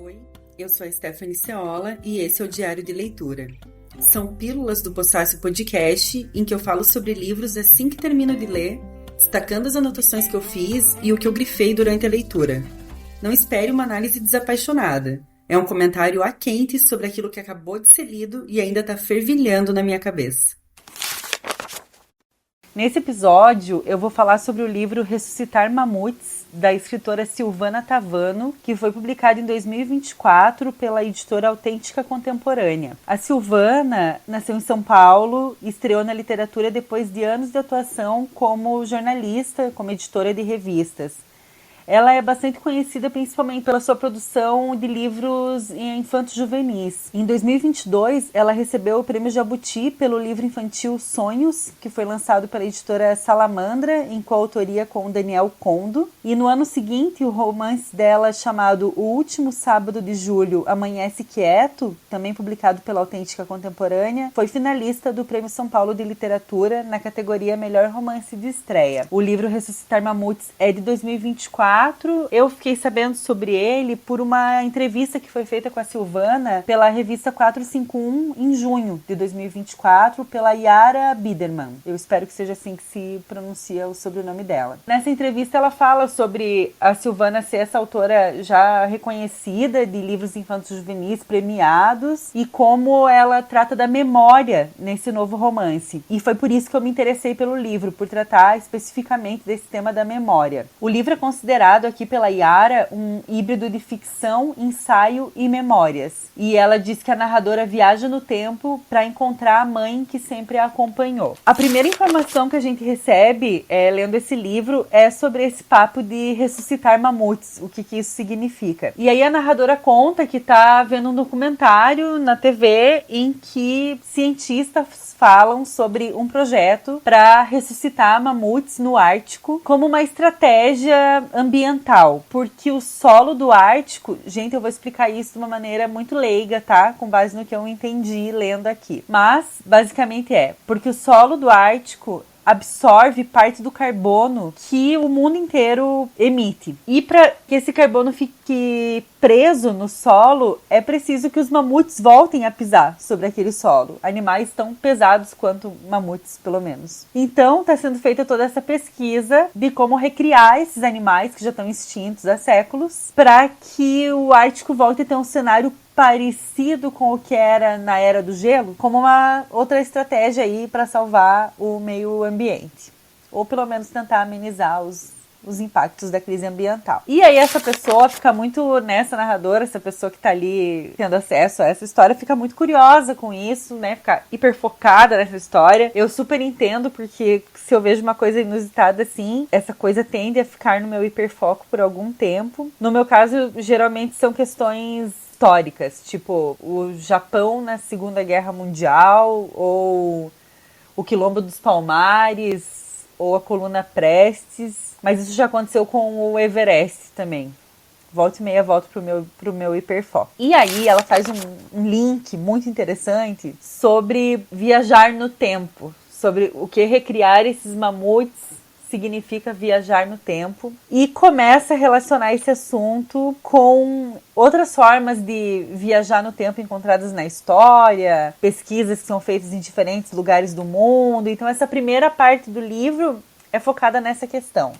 Oi, eu sou a Stephanie Ceola e esse é o Diário de Leitura. São pílulas do Possácio Podcast em que eu falo sobre livros assim que termino de ler, destacando as anotações que eu fiz e o que eu grifei durante a leitura. Não espere uma análise desapaixonada. É um comentário a quente sobre aquilo que acabou de ser lido e ainda está fervilhando na minha cabeça. Nesse episódio, eu vou falar sobre o livro Ressuscitar Mamutes, da escritora Silvana Tavano, que foi publicado em 2024 pela editora Autêntica Contemporânea. A Silvana nasceu em São Paulo e estreou na literatura depois de anos de atuação como jornalista, como editora de revistas. Ela é bastante conhecida principalmente pela sua produção de livros infantos juvenis. Em 2022, ela recebeu o Prêmio Jabuti pelo livro infantil Sonhos, que foi lançado pela editora Salamandra, em coautoria com Daniel Condo. E no ano seguinte, o romance dela, chamado O Último Sábado de Julho, Amanhece Quieto, também publicado pela Autêntica Contemporânea, foi finalista do Prêmio São Paulo de Literatura na categoria Melhor Romance de Estreia. O livro Ressuscitar Mamutes é de 2024. Eu fiquei sabendo sobre ele por uma entrevista que foi feita com a Silvana pela revista 451 em junho de 2024 pela Yara Biderman. Eu espero que seja assim que se pronuncia o sobrenome dela. Nessa entrevista ela fala sobre a Silvana ser essa autora já reconhecida de livros infantos juvenis premiados e como ela trata da memória nesse novo romance. E foi por isso que eu me interessei pelo livro, por tratar especificamente desse tema da memória. O livro é considerado aqui pela Yara um híbrido de ficção, ensaio e memórias. E ela diz que a narradora viaja no tempo para encontrar a mãe que sempre a acompanhou. A primeira informação que a gente recebe lendo esse livro é sobre esse papo de ressuscitar mamutes, o que isso significa. E aí a narradora conta que está vendo um documentário na TV em que cientistas falam sobre um projeto para ressuscitar mamutes no Ártico como uma estratégia ambiental, porque o solo do Ártico, gente, eu vou explicar isso de uma maneira muito leiga, tá? Com base no que eu entendi lendo aqui. Mas, basicamente porque o solo do Ártico absorve parte do carbono que o mundo inteiro emite. E para que esse carbono fique preso no solo, é preciso que os mamutes voltem a pisar sobre aquele solo. Animais tão pesados quanto mamutes, pelo menos. Então, está sendo feita toda essa pesquisa de como recriar esses animais que já estão extintos há séculos, para que o Ártico volte a ter um cenário parecido com o que era na Era do Gelo, como uma outra estratégia aí para salvar o meio ambiente. Ou pelo menos tentar amenizar os impactos da crise ambiental. E aí essa pessoa fica muito, nessa narradora, essa pessoa que tá ali tendo acesso a essa história, fica muito curiosa com isso, né? Fica hiper focada nessa história. Eu super entendo, porque se eu vejo uma coisa inusitada assim, essa coisa tende a ficar no meu hiperfoco por algum tempo. No meu caso, geralmente são questões históricas, tipo o Japão na Segunda Guerra Mundial, ou o Quilombo dos Palmares, ou a Coluna Prestes, mas isso já aconteceu com o Everest também. Volta e meia volto pro meu hiperfoco. E aí ela faz um link muito interessante sobre viajar no tempo, sobre o que recriar esses mamutes significa viajar no tempo, e começa a relacionar esse assunto com outras formas de viajar no tempo encontradas na história, pesquisas que são feitas em diferentes lugares do mundo. Então essa primeira parte do livro é focada nessa questão.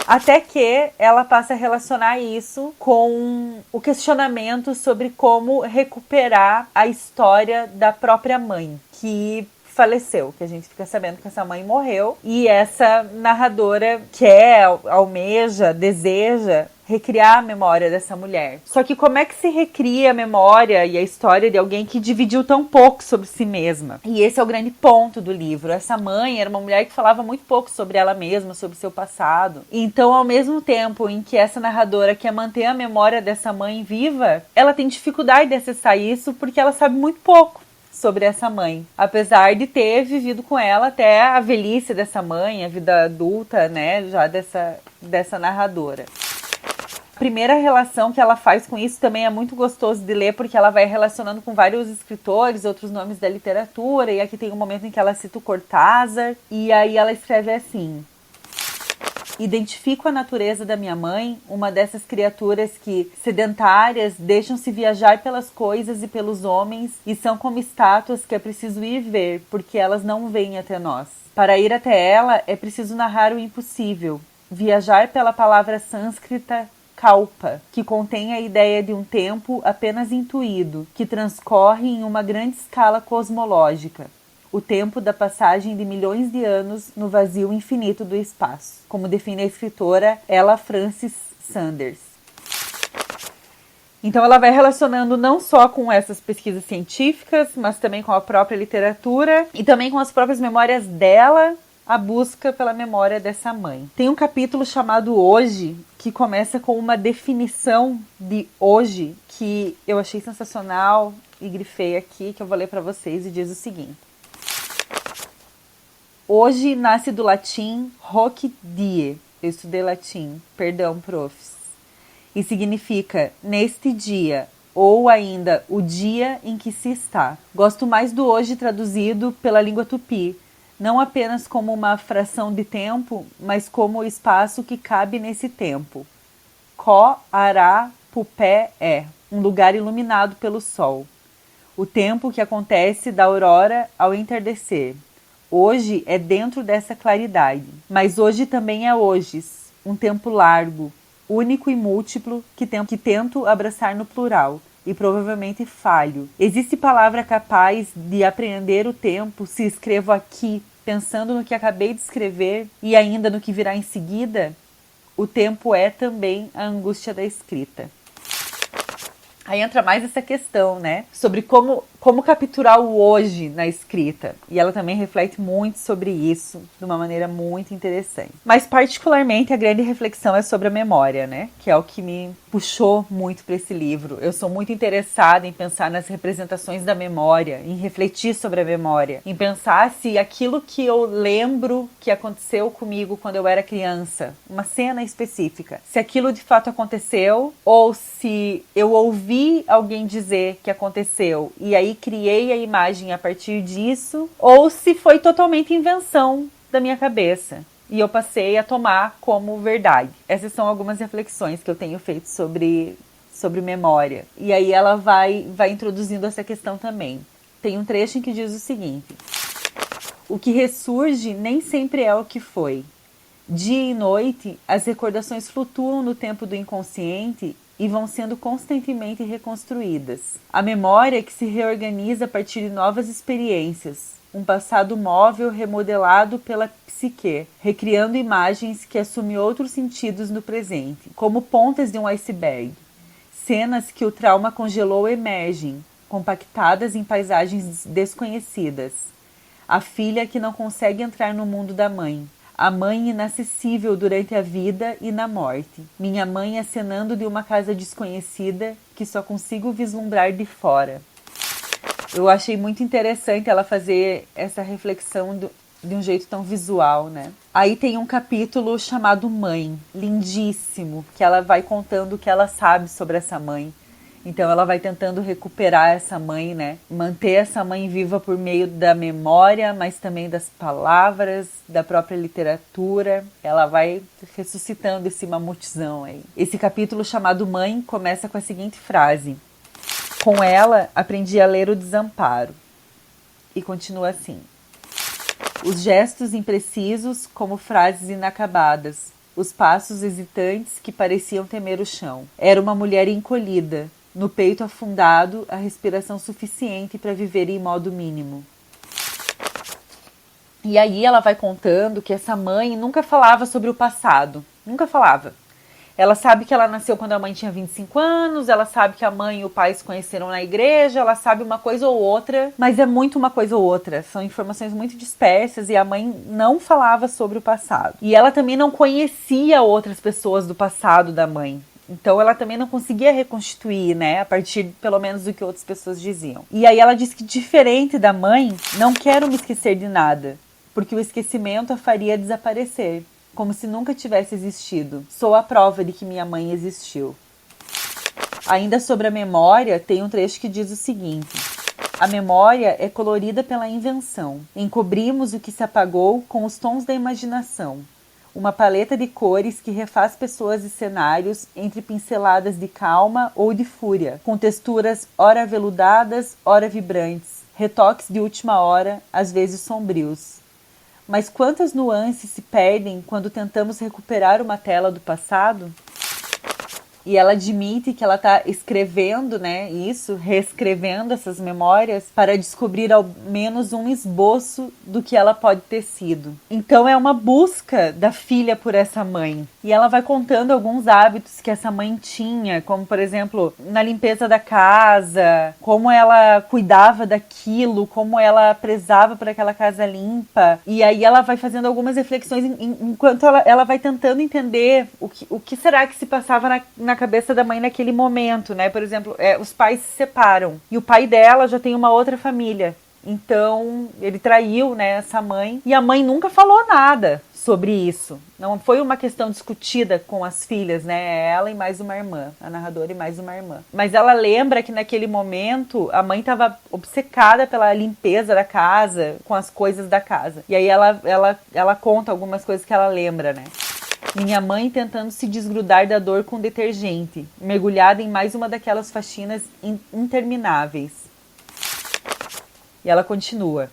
Até que ela passa a relacionar isso com o questionamento sobre como recuperar a história da própria mãe, que faleceu, que a gente fica sabendo que essa mãe morreu, e essa narradora quer, almeja, deseja recriar a memória dessa mulher. Só que como é que se recria a memória e a história de alguém que dividiu tão pouco sobre si mesma? E esse é o grande ponto do livro. Essa mãe era uma mulher que falava muito pouco sobre ela mesma, sobre seu passado. Então, ao mesmo tempo em que essa narradora quer manter a memória dessa mãe viva, ela tem dificuldade de acessar isso porque ela sabe muito pouco sobre essa mãe, apesar de ter vivido com ela até a velhice dessa mãe, a vida adulta, né, já dessa narradora. A primeira relação que ela faz com isso também é muito gostoso de ler, porque ela vai relacionando com vários escritores, outros nomes da literatura, e aqui tem um momento em que ela cita o Cortázar, e aí ela escreve assim: Identifico a natureza da minha mãe, uma dessas criaturas que, sedentárias, deixam-se viajar pelas coisas e pelos homens e são como estátuas que é preciso ir ver, porque elas não vêm até nós. Para ir até ela, é preciso narrar o impossível, viajar pela palavra sânscrita kalpa, que contém a ideia de um tempo apenas intuído, que transcorre em uma grande escala cosmológica. O tempo da passagem de milhões de anos no vazio infinito do espaço, como define a escritora Ella Francis Sanders. Então ela vai relacionando não só com essas pesquisas científicas, mas também com a própria literatura e também com as próprias memórias dela, a busca pela memória dessa mãe. Tem um capítulo chamado Hoje, que começa com uma definição de hoje, que eu achei sensacional e grifei aqui, que eu vou ler para vocês, e diz o seguinte. Hoje nasce do latim hoc die, eu estudei latim, perdão, profs, e significa neste dia, ou ainda o dia em que se está. Gosto mais do hoje traduzido pela língua tupi, não apenas como uma fração de tempo, mas como o espaço que cabe nesse tempo. Ko ará pupé é, um lugar iluminado pelo sol. O tempo que acontece da aurora ao entardecer. Hoje é dentro dessa claridade, mas hoje também é hoje, um tempo largo, único e múltiplo que tento abraçar no plural e provavelmente falho. Existe palavra capaz de apreender o tempo se escrevo aqui, pensando no que acabei de escrever e ainda no que virá em seguida? O tempo é também a angústia da escrita. Aí entra mais essa questão, né? Sobre como capturar o hoje na escrita. E ela também reflete muito sobre isso, de uma maneira muito interessante. Mas particularmente a grande reflexão é sobre a memória, né? Que é o que me puxou muito para esse livro. Eu sou muito interessada em pensar nas representações da memória, em refletir sobre a memória, em pensar se aquilo que eu lembro que aconteceu comigo quando eu era criança, uma cena específica, se aquilo de fato aconteceu ou se eu ouvi alguém dizer que aconteceu e aí criei a imagem a partir disso, ou se foi totalmente invenção da minha cabeça e eu passei a tomar como verdade. Essas são algumas reflexões que eu tenho feito sobre memória. E aí ela vai introduzindo essa questão também. Tem um trecho em que diz o seguinte: o que ressurge nem sempre é o que foi. Dia e noite, as recordações flutuam no tempo do inconsciente e vão sendo constantemente reconstruídas. A memória que se reorganiza a partir de novas experiências, um passado móvel remodelado pela psique, recriando imagens que assumem outros sentidos no presente, como pontas de um iceberg. Cenas que o trauma congelou emergem, compactadas em paisagens desconhecidas. A filha que não consegue entrar no mundo da mãe. A mãe inacessível durante a vida e na morte. Minha mãe acenando de uma casa desconhecida que só consigo vislumbrar de fora. Eu achei muito interessante ela fazer essa reflexão de um jeito tão visual, né? Aí tem um capítulo chamado Mãe, lindíssimo, que ela vai contando o que ela sabe sobre essa mãe. Então ela vai tentando recuperar essa mãe, né? Manter essa mãe viva por meio da memória, mas também das palavras, da própria literatura. Ela vai ressuscitando esse mamutzão aí. Esse capítulo chamado Mãe começa com a seguinte frase: com ela aprendi a ler o desamparo. E continua assim: os gestos imprecisos como frases inacabadas, os passos hesitantes que pareciam temer o chão. Era uma mulher encolhida, no peito afundado, a respiração suficiente para viver em modo mínimo. E aí ela vai contando que essa mãe nunca falava sobre o passado. Nunca falava. Ela sabe que ela nasceu quando a mãe tinha 25 anos, ela sabe que a mãe e o pai se conheceram na igreja, ela sabe uma coisa ou outra, mas é muito uma coisa ou outra. São informações muito dispersas e a mãe não falava sobre o passado. E ela também não conhecia outras pessoas do passado da mãe. Então ela também não conseguia reconstituir, né, a partir pelo menos do que outras pessoas diziam. E aí ela diz que, diferente da mãe, não quero me esquecer de nada, porque o esquecimento a faria desaparecer, como se nunca tivesse existido. Sou a prova de que minha mãe existiu. Ainda sobre a memória, tem um trecho que diz o seguinte: a memória é colorida pela invenção. Encobrimos o que se apagou com os tons da imaginação. uma paleta de cores que refaz pessoas e cenários entre pinceladas de calma ou de fúria, com texturas ora aveludadas, ora vibrantes, retoques de última hora, às vezes sombrios. Mas quantas nuances se perdem quando tentamos recuperar uma tela do passado? E ela admite que ela está escrevendo, né, isso, reescrevendo essas memórias para descobrir ao menos um esboço do que ela pode ter sido. Então é uma busca da filha por essa mãe. E ela vai contando alguns hábitos que essa mãe tinha, como, por exemplo, na limpeza da casa, como ela cuidava daquilo, como ela prezava por aquela casa limpa. E aí ela vai fazendo algumas reflexões enquanto ela vai tentando entender o que será que se passava na cabeça da mãe naquele momento, né? Por exemplo, os pais se separam e o pai dela já tem uma outra família. Então, ele traiu, né, essa mãe. E a mãe nunca falou nada sobre isso. Não foi uma questão discutida com as filhas, né? Ela e mais uma irmã, a narradora e mais uma irmã. Mas ela lembra que naquele momento a mãe estava obcecada pela limpeza da casa, com as coisas da casa. E aí ela conta algumas coisas que ela lembra, né? Minha mãe tentando se desgrudar da dor com detergente, mergulhada em mais uma daquelas faxinas intermináveis. E ela continua.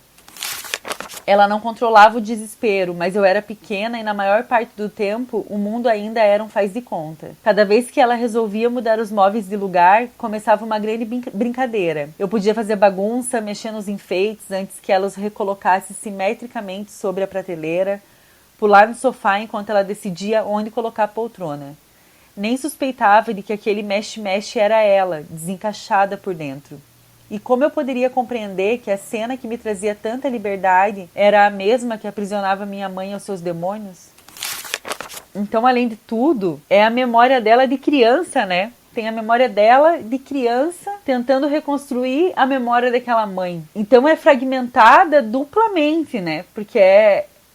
Ela não controlava o desespero, mas eu era pequena e na maior parte do tempo o mundo ainda era um faz de conta. Cada vez que ela resolvia mudar os móveis de lugar, começava uma grande brincadeira. Eu podia fazer bagunça, mexer nos enfeites antes que ela os recolocasse simetricamente sobre a prateleira, pular no sofá enquanto ela decidia onde colocar a poltrona. Nem suspeitava de que aquele mexe-mexe era ela, desencaixada por dentro. E como eu poderia compreender que a cena que me trazia tanta liberdade era a mesma que aprisionava minha mãe aos seus demônios? Então, além de tudo, é a memória dela de criança, né? Tem a memória dela de criança tentando reconstruir a memória daquela mãe. Então é fragmentada duplamente, né? Porque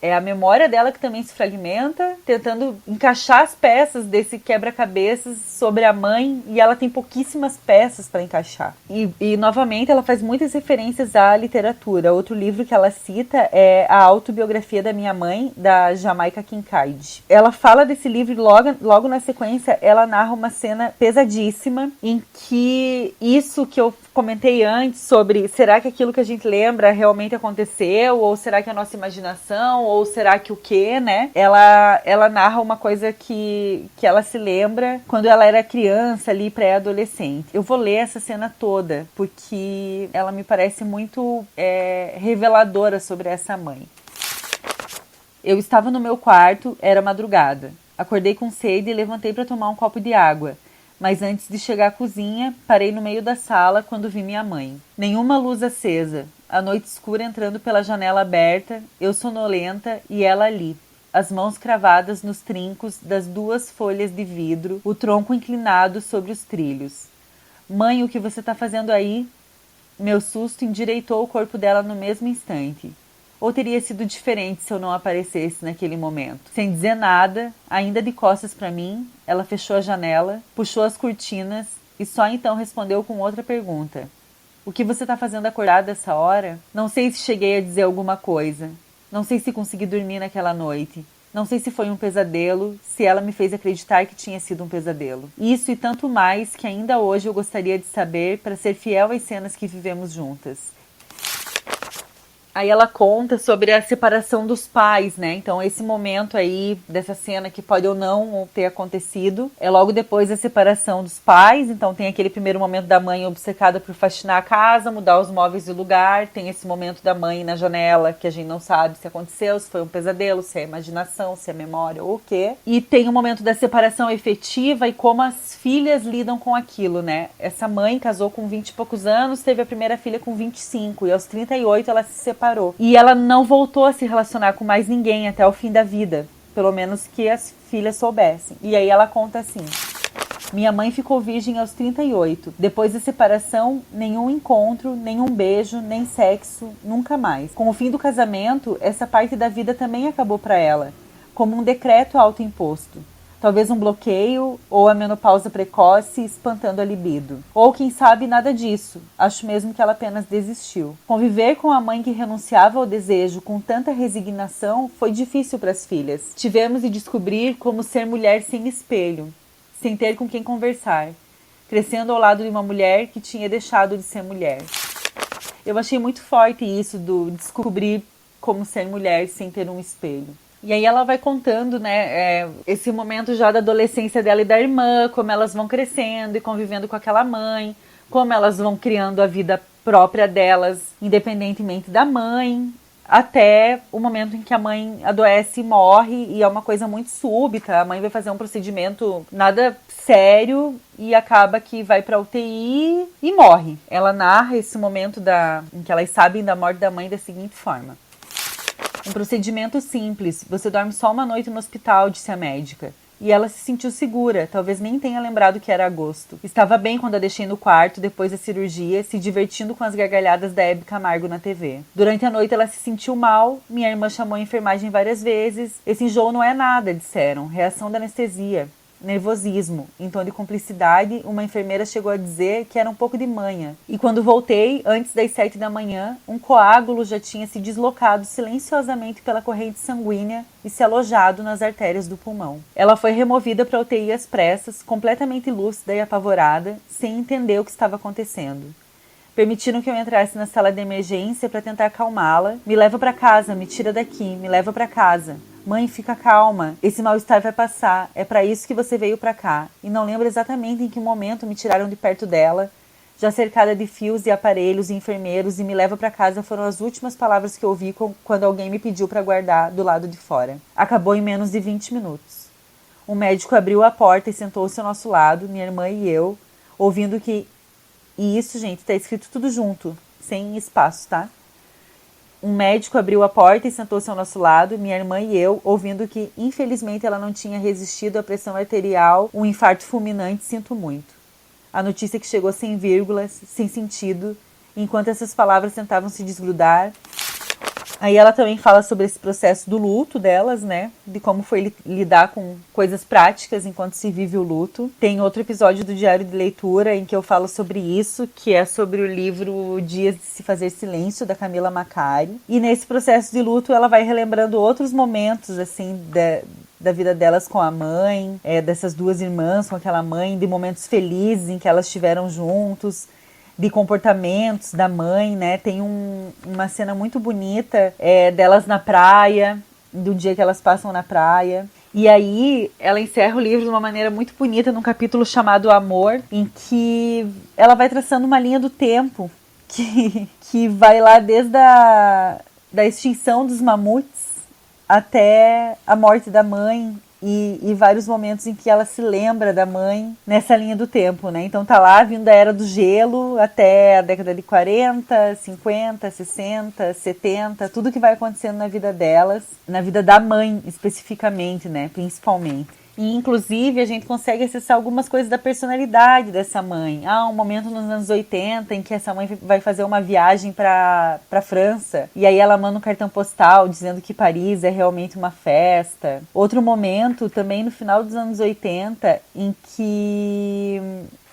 é a memória dela que também se fragmenta, tentando encaixar as peças desse quebra-cabeças sobre a mãe, e ela tem pouquíssimas peças para encaixar. E, novamente, ela faz muitas referências à literatura. Outro livro que ela cita é A Autobiografia da Minha Mãe, da Jamaica Kincaid. Ela fala desse livro e logo na sequência ela narra uma cena pesadíssima em que isso que eu comentei antes sobre será que aquilo que a gente lembra realmente aconteceu, ou será que é a nossa imaginação, ou será que o quê, né? Ela narra uma coisa que ela se lembra quando ela era criança, ali, pré-adolescente. Eu vou ler essa cena toda, porque ela me parece muito reveladora sobre essa mãe. Eu estava no meu quarto, era madrugada. Acordei com sede e levantei para tomar um copo de água. Mas antes de chegar à cozinha, parei no meio da sala quando vi minha mãe. Nenhuma luz acesa, a noite escura entrando pela janela aberta, eu sonolenta e ela ali, as mãos cravadas nos trincos das duas folhas de vidro, o tronco inclinado sobre os trilhos. Mãe, o que você está fazendo aí? Meu susto endireitou o corpo dela no mesmo instante. Ou teria sido diferente se eu não aparecesse naquele momento? Sem dizer nada, ainda de costas para mim, ela fechou a janela, puxou as cortinas e só então respondeu com outra pergunta. O que você está fazendo acordada essa hora? Não sei se cheguei a dizer alguma coisa. Não sei se consegui dormir naquela noite. Não sei se foi um pesadelo, se ela me fez acreditar que tinha sido um pesadelo. Isso e tanto mais que ainda hoje eu gostaria de saber para ser fiel às cenas que vivemos juntas. Aí ela conta sobre a separação dos pais, né? Então esse momento aí dessa cena que pode ou não ter acontecido é logo depois da separação dos pais. Então tem aquele primeiro momento da mãe obcecada por faxinar a casa, mudar os móveis de lugar. Tem esse momento da mãe na janela que a gente não sabe se aconteceu, se foi um pesadelo, se é imaginação, se é memória ou o quê. E tem o momento da separação efetiva e como as filhas lidam com aquilo, né? Essa mãe casou com 20 e poucos anos, teve a primeira filha com 25 e aos 38 ela se separou. E ela não voltou a se relacionar com mais ninguém até o fim da vida. Pelo menos que as filhas soubessem. E aí ela conta assim. Minha mãe ficou virgem aos 38. Depois da separação, nenhum encontro, nenhum beijo, nem sexo, nunca mais. Com o fim do casamento, essa parte da vida também acabou para ela. Como um decreto autoimposto. Talvez um bloqueio ou a menopausa precoce espantando a libido. Ou quem sabe nada disso. Acho mesmo que ela apenas desistiu. Conviver com a mãe que renunciava ao desejo com tanta resignação foi difícil para as filhas. Tivemos de descobrir como ser mulher sem espelho, sem ter com quem conversar, crescendo ao lado de uma mulher que tinha deixado de ser mulher. Eu achei muito forte isso do descobrir como ser mulher sem ter um espelho. E aí ela vai contando, né, esse momento já da adolescência dela e da irmã, como elas vão crescendo e convivendo com aquela mãe, como elas vão criando a vida própria delas, independentemente da mãe, até o momento em que a mãe adoece e morre, e é uma coisa muito súbita. A mãe vai fazer um procedimento nada sério e acaba que vai pra UTI e morre. Ela narra esse momento em que elas sabem da morte da mãe da seguinte forma: um procedimento simples, você dorme só uma noite no hospital, disse a médica. E ela se sentiu segura, talvez nem tenha lembrado que era agosto. Estava bem quando a deixei no quarto, depois da cirurgia, se divertindo com as gargalhadas da Hebe Camargo na TV. Durante a noite ela se sentiu mal, minha irmã chamou a enfermagem várias vezes. Esse enjoo não é nada, disseram, reação da anestesia. Nervosismo. Em tom de cumplicidade, uma enfermeira chegou a dizer que era um pouco de manha. E quando voltei, antes das 7 da manhã, um coágulo já tinha se deslocado silenciosamente pela corrente sanguínea e se alojado nas artérias do pulmão. Ela foi removida para a UTI às pressas, completamente lúcida e apavorada, sem entender o que estava acontecendo. Permitiram que eu entrasse na sala de emergência para tentar acalmá-la. Me leva para casa, me tira daqui, me leva para casa. Mãe, fica calma, esse mal-estar vai passar, é para isso que você veio para cá. E não lembro exatamente em que momento me tiraram de perto dela, já cercada de fios e aparelhos e enfermeiros, e me leva para casa foram as últimas palavras que ouvi quando alguém me pediu para guardar do lado de fora. Acabou em menos de 20 minutos. Um médico abriu a porta e sentou-se ao nosso lado, minha irmã e eu, ouvindo que... E isso, gente, tá escrito tudo junto, sem espaço, tá? Um médico abriu a porta e sentou-se ao nosso lado, minha irmã e eu, ouvindo que, infelizmente, ela não tinha resistido à pressão arterial, um infarto fulminante, sinto muito. A notícia que chegou sem vírgulas, sem sentido, enquanto essas palavras tentavam se desgrudar. Aí ela também fala sobre esse processo do luto delas, né? De como foi lidar com coisas práticas enquanto se vive o luto. Tem outro episódio do Diário de Leitura em que eu falo sobre isso, que é sobre o livro Dias de se Fazer Silêncio, da Camila Macari. E nesse processo de luto ela vai relembrando outros momentos, assim, da vida delas com a mãe, dessas duas irmãs com aquela mãe, de momentos felizes em que elas estiveram juntos, de comportamentos da mãe, né? Tem uma cena muito bonita delas na praia, do dia que elas passam na praia. E aí ela encerra o livro de uma maneira muito bonita, num capítulo chamado Amor, em que ela vai traçando uma linha do tempo que vai lá desde da extinção dos mamutes até a morte da mãe. E vários momentos em que ela se lembra da mãe nessa linha do tempo, né? Então tá lá vindo da Era do Gelo até a década de 40, 50, 60, 70, tudo que vai acontecendo na vida delas, na vida da mãe especificamente, né? Principalmente. E, inclusive, a gente consegue acessar algumas coisas da personalidade dessa mãe. Um momento nos anos 80 em que essa mãe vai fazer uma viagem para França. E aí ela manda um cartão postal dizendo que Paris é realmente uma festa. Outro momento, também no final dos anos 80, em que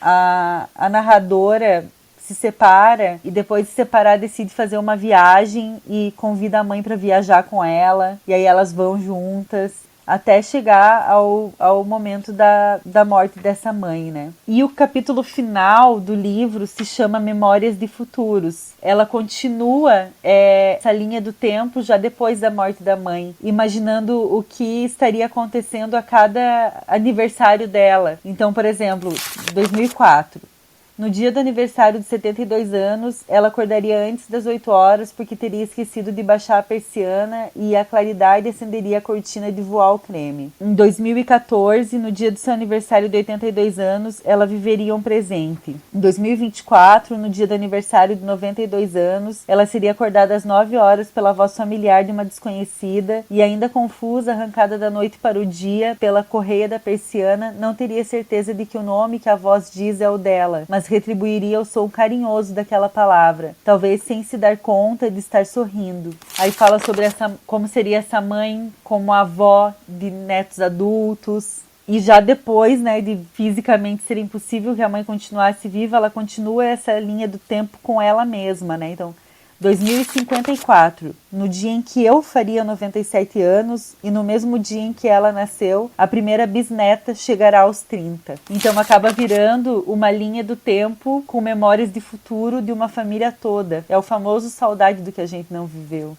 a narradora se separa e depois de se separar decide fazer uma viagem e convida a mãe para viajar com ela. E aí elas vão juntas, até chegar ao momento da morte dessa mãe, né? E o capítulo final do livro se chama Memórias de Futuros. Ela continua essa linha do tempo já depois da morte da mãe, imaginando o que estaria acontecendo a cada aniversário dela. Então, por exemplo, 2004. No dia do aniversário de 72 anos, ela acordaria antes das 8 horas porque teria esquecido de baixar a persiana e a claridade acenderia a cortina de voar o creme. Em 2014, no dia do seu aniversário de 82 anos, ela viveria um presente. Em 2024, no dia do aniversário de 92 anos, ela seria acordada às 9 horas pela voz familiar de uma desconhecida e, ainda confusa, arrancada da noite para o dia pela correia da persiana, não teria certeza de que o nome que a voz diz é o dela, mas retribuiria o som carinhoso daquela palavra, talvez sem se dar conta de estar sorrindo. Aí fala sobre como seria essa mãe como avó de netos adultos, E já depois, né, de fisicamente ser impossível que a mãe continuasse viva, ela continua essa linha do tempo com ela mesma, né? Então, 2054, no dia em que eu faria 97 anos e no mesmo dia em que ela nasceu, a primeira bisneta chegará aos 30. Então acaba virando uma linha do tempo com memórias de futuro de uma família toda. É o famoso saudade do que a gente não viveu.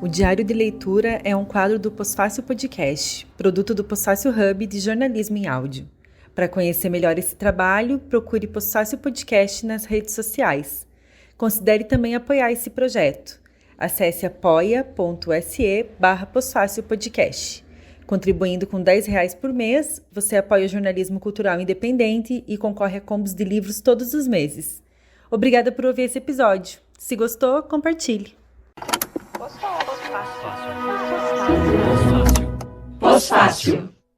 O Diário de Leitura é um quadro do Pós-Fácil Podcast, produto do Pós-Fácil Hub de jornalismo em áudio. Para conhecer melhor esse trabalho, procure Pós-Fácil Podcast nas redes sociais. Considere também apoiar esse projeto. Acesse apoia.se/Pós-Fácil-Podcast. Contribuindo com R$10 por mês, você apoia o jornalismo cultural independente e concorre a combos de livros todos os meses. Obrigada por ouvir esse episódio. Se gostou, compartilhe. Pós-Fácil.